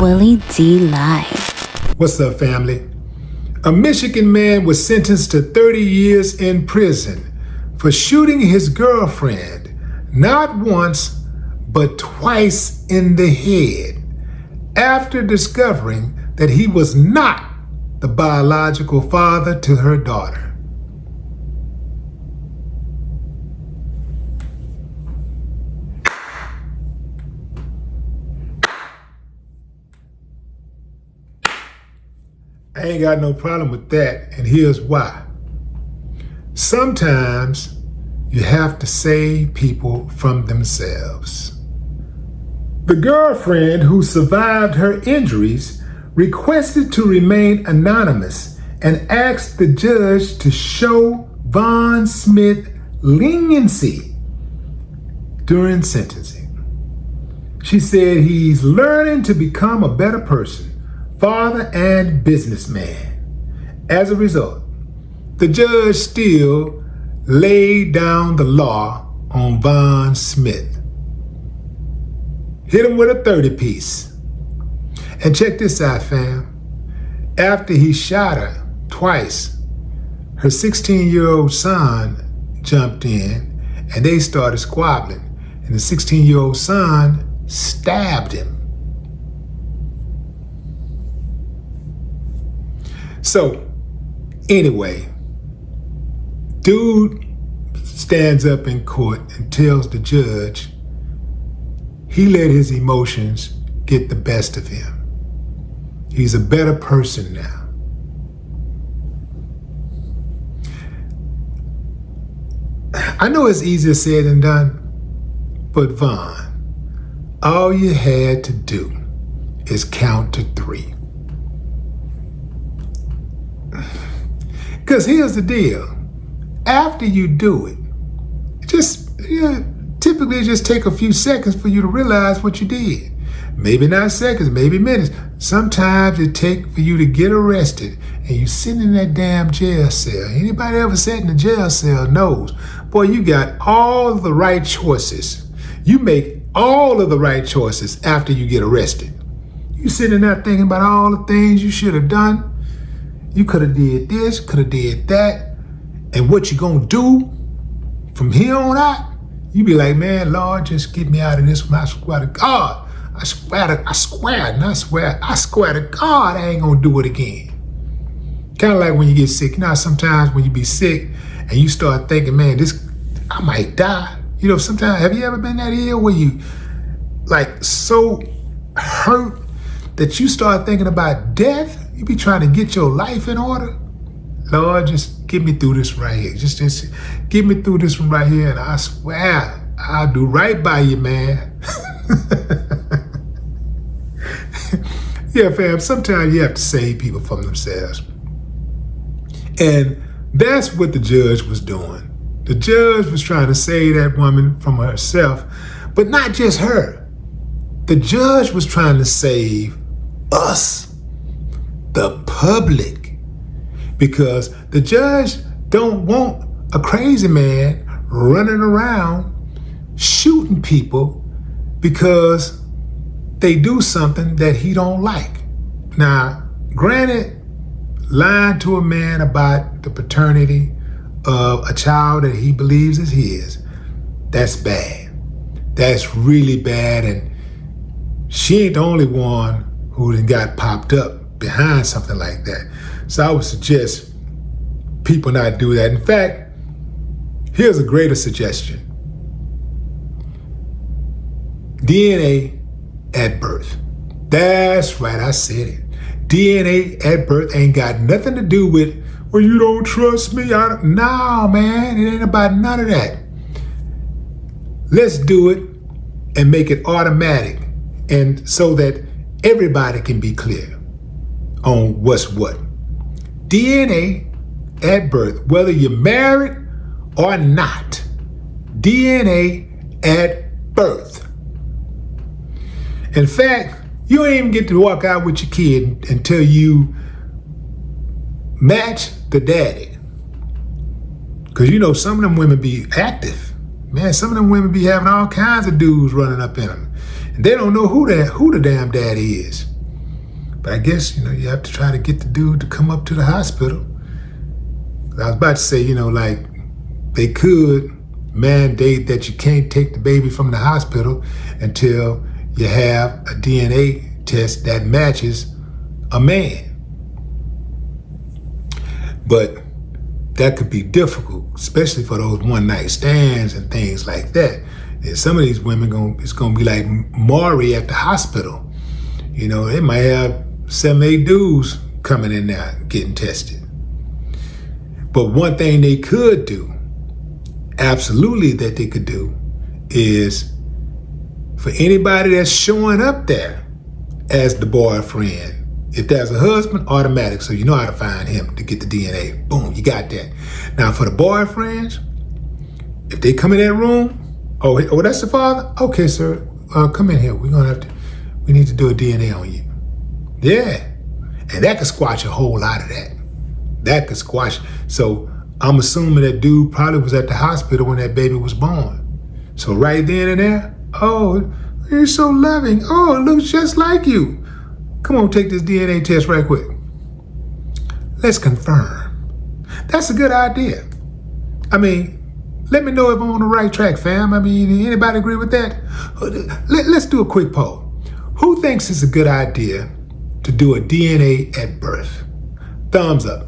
Willie D. Live. What's up, family? A Michigan man was sentenced to 30 years in prison for shooting his girlfriend not once, but twice in the head after discovering that he was not the biological father to her daughter. I ain't got no problem with that, and here's why. Sometimes you have to save people from themselves. The girlfriend who survived her injuries requested to remain anonymous and asked the judge to show Von Smith leniency during sentencing. She said he's learning to become a better person, father and businessman. As a result, the judge still laid down the law on Von Smith. Hit him with a 30-piece. And check this out, fam. After he shot her twice, her 16-year-old son jumped in and they started squabbling. And the 16-year-old son stabbed him. So, anyway, dude stands up in court and tells the judge he let his emotions get the best of him. He's a better person now. I know it's easier said than done, but Von, all you had to do is count to 3. Because here's the deal. After you do it, typically it just take a few seconds for you to realize what you did. Maybe not seconds, maybe minutes. Sometimes it takes for you to get arrested and you sit in that damn jail cell. Anybody ever sat in a jail cell knows, boy, you got all of the right choices. You make all of the right choices after you get arrested. You sitting there thinking about all the things you should have done. You could have did this, could have did that. And what you gonna do from here on out, you be like, man, Lord, just get me out of this one. I swear to God. I swear to God, I ain't gonna do it again. Kind of like when you get sick. You know, sometimes when you be sick and you start thinking, man, I might die. You know, sometimes, have you ever been that ill where you like so hurt that you start thinking about death? You be trying to get your life in order. Lord, just get me through this right here. Just get me through this one right here, and I swear I'll do right by you, man. Yeah, fam, sometimes you have to save people from themselves. And that's what the judge was doing. The judge was trying to save that woman from herself, but not just her. The judge was trying to save us, the public, because the judge don't want a crazy man running around shooting people because they do something that he don't like. Now, granted, lying to a man about the paternity of a child that he believes is his, that's bad. That's really bad, and she ain't the only one who then got popped up behind something like that. So I would suggest people not do that. In fact, here's a greater suggestion. DNA at birth. That's right, I said it. DNA at birth ain't got nothing to do with, well, you don't trust me. No, man, it ain't about none of that. Let's do it and make it automatic, and so that everybody can be clear on what's what. DNA at birth, whether you're married or not. DNA at birth. In fact, you don't even get to walk out with your kid until you match the daddy. Because you know some of them women be active. Man, some of them women be having all kinds of dudes running up in them. And they don't know who the damn daddy is. But I guess, you have to try to get the dude to come up to the hospital. I was about to say, like they could mandate that you can't take the baby from the hospital until you have a DNA test that matches a man. But that could be difficult, especially for those one-night stands and things like that. And some of these women, it's going to be like Maury at the hospital. They might have 7, 8 dudes coming in there getting tested. But one thing they could do, absolutely that they could do, is for anybody that's showing up there as the boyfriend, if there's a husband, automatic, so you know how to find him to get the DNA. Boom, you got that. Now for the boyfriends, if they come in that room, oh, that's the father? Okay, sir, come in here. We need to do a DNA on you. Yeah, and that could squash a whole lot of that. That could squash. So I'm assuming that dude probably was at the hospital when that baby was born. So right then and there, oh, you're so loving. Oh, it looks just like you. Come on, take this DNA test right quick. Let's confirm. That's a good idea. I mean, let me know if I'm on the right track, fam. I mean, anybody agree with that? Let's do a quick poll. Who thinks it's a good idea to do a DNA at birth? Thumbs up.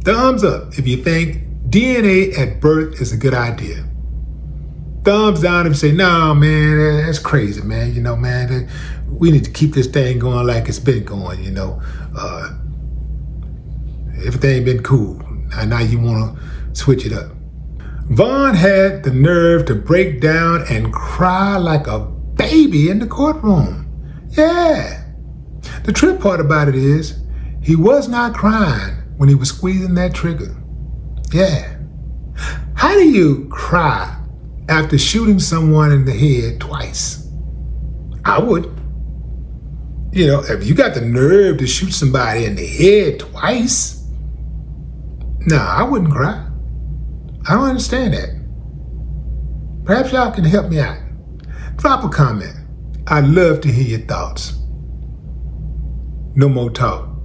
Thumbs up if you think DNA at birth is a good idea. Thumbs down if you say, no, man, that's crazy, man. Man, we need to keep this thing going like it's been going, Everything been cool. And now you want to switch it up. Vaughn had the nerve to break down and cry like a baby in the courtroom. Yeah. The trip part about it is he was not crying when he was squeezing that trigger. Yeah. How do you cry after shooting someone in the head twice? I would. If you got the nerve to shoot somebody in the head twice, I wouldn't cry. I don't understand that. Perhaps y'all can help me out. Drop a comment. I'd love to hear your thoughts. No more talk.